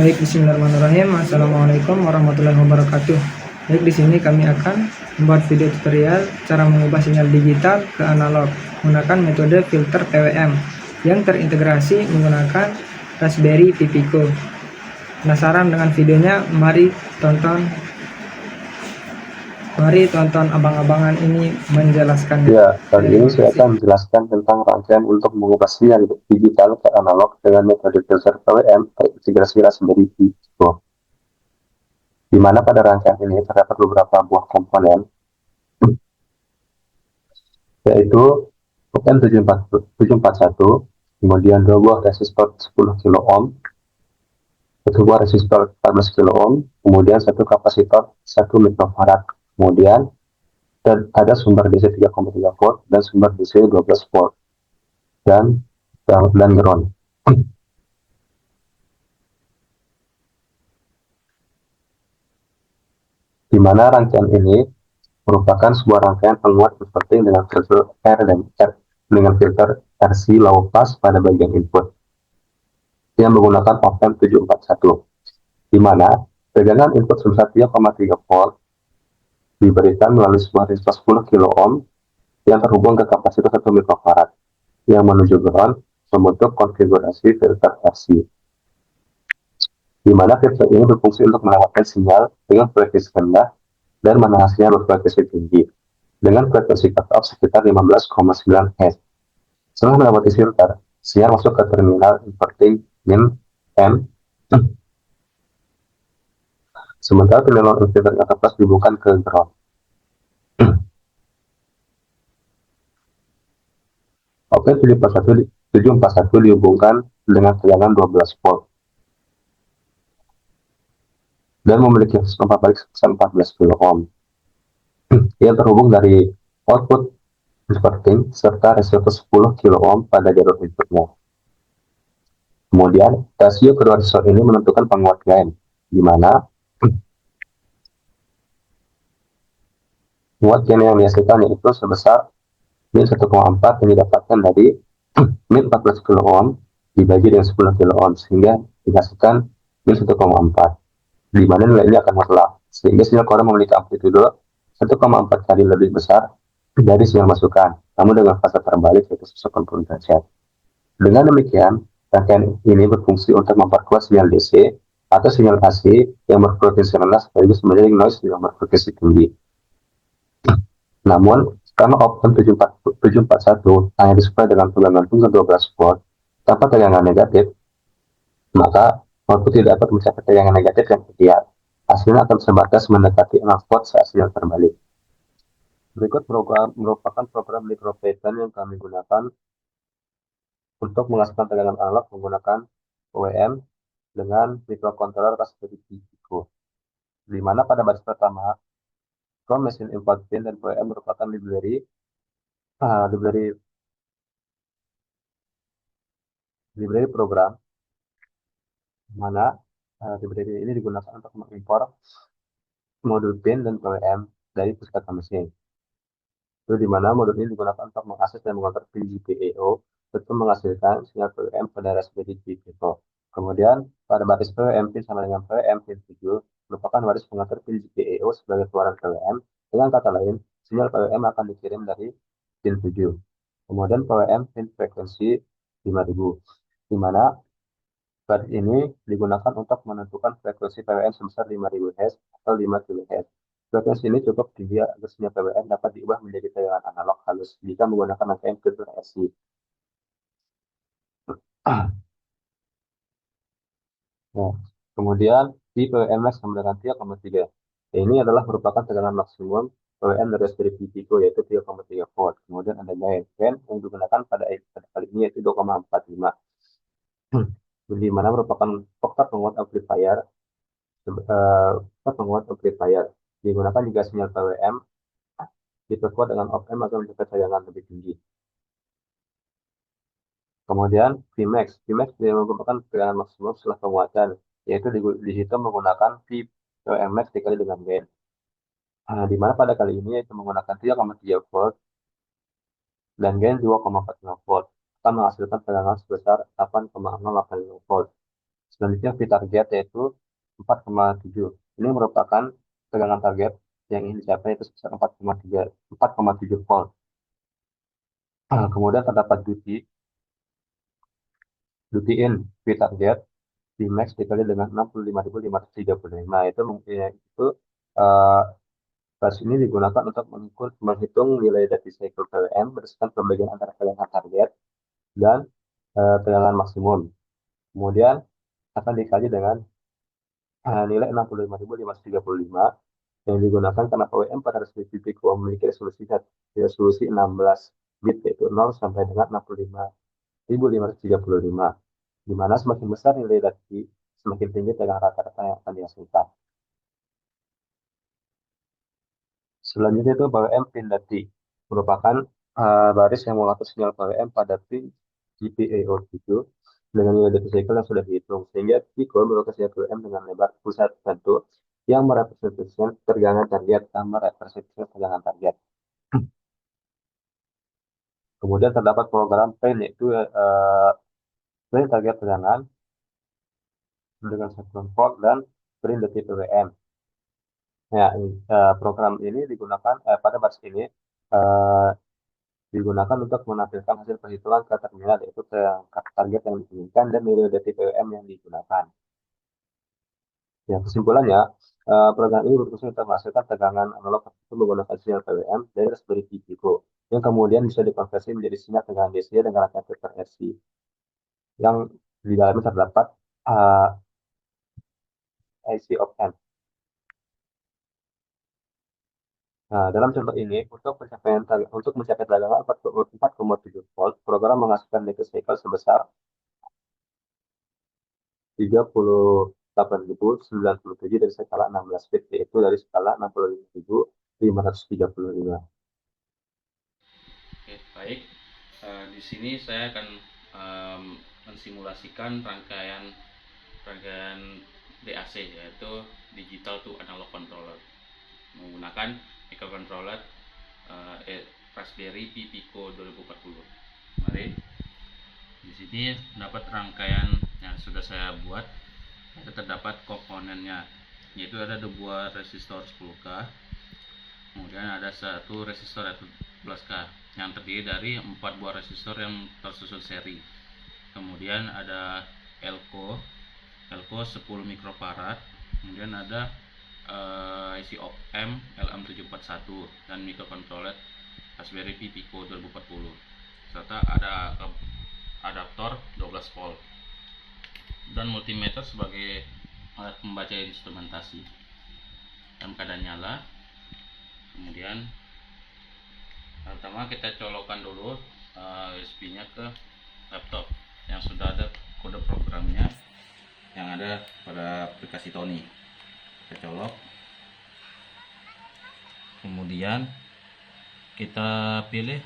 Baik, bismillahirrahmanirrahim. Assalamualaikum warahmatullahi wabarakatuh. Baik, di sini kami akan membuat video tutorial cara mengubah sinyal digital ke analog menggunakan metode filter PWM yang terintegrasi menggunakan Raspberry Pi Pico. Penasaran dengan videonya? Mari tonton abang-abangan ini menjelaskannya. Ya, kali ini saya akan menjelaskan tentang rangkaian untuk mengubah sinyal digital ke analog dengan metode filter PWM terintegrasi Raspberry Pi Pico. Di mana pada rangkaian ini terdapat beberapa buah komponen, yaitu OM741, kemudian dua buah resistor 10 kilo ohm, satu buah resistor 14 kilo ohm, kemudian satu kapasitor 1 mikrofarad, kemudian ada sumber DC 3,3 volt dan sumber DC 12 volt dan ground. Di mana rangkaian ini merupakan sebuah rangkaian penguat inverting dengan filter R dan R dengan filter RC low pass pada bagian input yang menggunakan op-amp 741, di mana tegangan input sebesar 3,3 volt diberikan melalui sebuah resistor 10 kilo ohm yang terhubung ke kapasitor 1 mikrofarad yang menuju ground membentuk konfigurasi filter RC, di mana filter ini berfungsi untuk melewatkan sinyal dengan frekuensi rendah dan menahan sinyal berfrekuensi tinggi dengan frekuensi cutoff sekitar 15,9 Hz. Setelah melewati filter, sinyal masuk ke terminal inverting min M, sementara terminal inverter atas dihubungkan ke ground. Oke, 741 dihubungkan dengan tegangan 12 volt dan memiliki resistor balik sebesar 14 kilo ohm yang terhubung dari output inverting serta resistor 10 kilo ohm pada jalur inputnya. Kemudian, rasio kedua resistor ini menentukan penguat gain, di mana penguat gain yang dihasilkan yaitu sebesar min 1,4 yang didapatkan dari min 14 kilo ohm dibagi dengan 10 kilo ohm sehingga dihasilkan min 1,4, di mana nilai ini akan mutlak sehingga sinyal keluar memiliki amplitude 1,4 kali lebih besar dari sinyal masukan, namun dengan fase terbalik yaitu 180 derajat. Dengan demikian, rangkaian ini berfungsi untuk memperkuat sinyal DC atau sinyal AC yang berfrekuensi rendah sekaligus menjadi noise yang berfrekuensi tinggi. Namun, karena op-amp 741 hanya disuplai dengan tegangan 12 volt tanpa tegangan negatif, maka output tidak dapat mencapai tegangan negatif yang ideal. Hasilnya akan sebatas mendekati 6 volt saat sinyal terbalik. Berikut merupakan program micro pattern yang kami gunakan untuk menghasilkan tegangan analog menggunakan OEM dengan microcontroller Raspberry Pi Pico, di mana pada baris pertama from machine import pin dan OEM merupakan library program, mana library ini digunakan untuk mengimpor modul pin dan OEM dari pusat mesin. Itu di mana modul ini digunakan untuk mengakses dan mengontrol pin GPIO untuk menghasilkan sinyal PWM pada Raspberry Pi Pico. Kemudian pada baris PWM pin sama dengan PWM pin 7 merupakan baris pengantar pin GPIO sebagai keluaran PWM. Dengan kata lain, sinyal PWM akan dikirim dari pin 7. Kemudian PWM pin frekuensi 5000, di mana baris ini digunakan untuk menentukan frekuensi PWM sebesar 5000 Hz atau 5 kHz. Frekuensi ini cukup tinggi agar sinyal PWM dapat diubah menjadi tegangan analog halus jika menggunakan rangkaian filter RC. Nah, kemudian di PWM max sama dengan 3,3. Ini adalah merupakan tegangan maksimum PWM dari Raspberry Pi Pico yaitu 3,3 volt. Kemudian ada gain yang digunakan pada kali ini yaitu 2,45. Di mana merupakan faktor penguat amplifier digunakan jika sinyal PWM diperkuat dengan op-amp agar mencapai tegangan lebih tinggi. Kemudian Vmax merupakan tegangan maksimum setelah penguatan, yaitu di situ menggunakan PWM max dikali dengan gain. Di mana pada kali ini yaitu menggunakan 3,3 volt dan gain 2,45 volt akan menghasilkan tegangan sebesar 8,085 volt. Selanjutnya V target yaitu 4,7. Ini merupakan tegangan target yang ingin dicapai itu sebesar 4,7 volt. Kemudian terdapat duty in V target di max dikali dengan 65.535. Itu mungkin itu uh, basis ini digunakan untuk menghitung nilai duty cycle PWM berdasarkan pembagian antara tegangan target dan tegangan maksimum. Kemudian akan dikaji dengan nilai 65.535 yang digunakan karena PWM pada resolusi Pico memiliki resolusi 16 bit yaitu 0 sampai dengan 65.535, di mana semakin besar nilai dati semakin tinggi tegangan rata-rata yang akan dihasilkan. Selanjutnya itu PWM pin dati merupakan baris yang mengatur sinyal PWM pada pin GPIO7 dengan nilai duty cycle yang sudah dihitung, sehingga Pico merupakan sinyal PWM dengan lebar pulsa tertentu yang merepresentasikan tegangan target tambah representasi tegangan target. Kemudian terdapat program PIN yaitu PIN target tegangan dengan satuan volt dan PIN detik PWM. Ya, program ini digunakan pada baris ini digunakan untuk menampilkan hasil perhitungan ke terminal yaitu ke target yang diinginkan dan nilai detik PWM yang digunakan. Ya, kesimpulannya, program ini berfungsi untuk menghasilkan tegangan analog tertentu menggunakan sinyal PWM dari Raspberry Pi Pico, yang kemudian bisa dikonversi menjadi sinyal tegangan DC dengan rangkaian filter RC, yang di dalamnya terdapat IC op-amp. Nah, dalam contoh ini, untuk mencapai tegangan 4,7 volt, program menghasilkan duty cycle sebesar 38.097 dari skala 16 bit, yaitu dari skala 65.535. Oke, baik. Di sini saya akan mensimulasikan rangkaian DAC, yaitu digital to analog controller, menggunakan microcontroller Raspberry Pi Pico 2040. Mari. Di sini dapat rangkaian yang sudah saya buat. Terdapat komponennya, yaitu ada 2 resistor 10K, kemudian ada 1 resistor 12K yang terdiri dari 4 buah resistor yang tersusun seri. Kemudian ada elko 10 mikrofarad, kemudian ada IC op-amp LM741 dan microcontroller Raspberry Pi Pico 2040, serta ada adaptor 12 volt dan multimeter sebagai alat pembaca instrumentasi. Dalam keadaan nyala, kemudian pertama kita colokkan dulu USB-nya ke laptop yang sudah ada kode programnya yang ada pada aplikasi Tony. Kita colok, kemudian kita pilih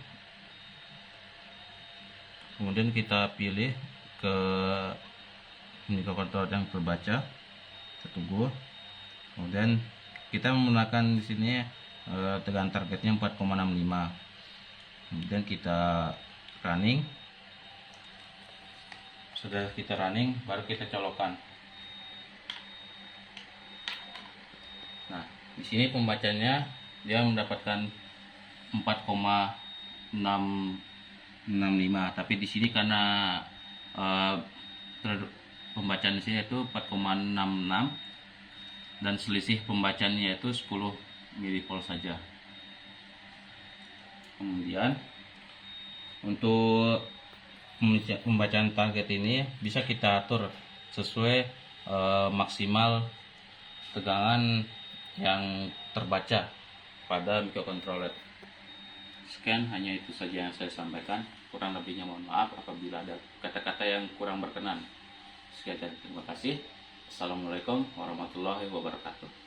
ke microcontroller yang terbaca, kita tunggu. Kemudian kita menggunakan di sini tegangan targetnya 4,65. Kemudian kita running. Sudah kita running, baru kita colokkan. Nah, di sini pembacanya dia mendapatkan 4,665, tapi di sini karena pembacaan di sini itu 4,66 dan selisih pembacaannya itu 10 mV saja. Kemudian untuk pembacaan target ini bisa kita atur sesuai maksimal tegangan yang terbaca pada microcontroller. Sekian, hanya itu saja yang saya sampaikan. Kurang lebihnya mohon maaf apabila ada kata-kata yang kurang berkenan. Sekian dan terima kasih. Assalamualaikum warahmatullahi wabarakatuh.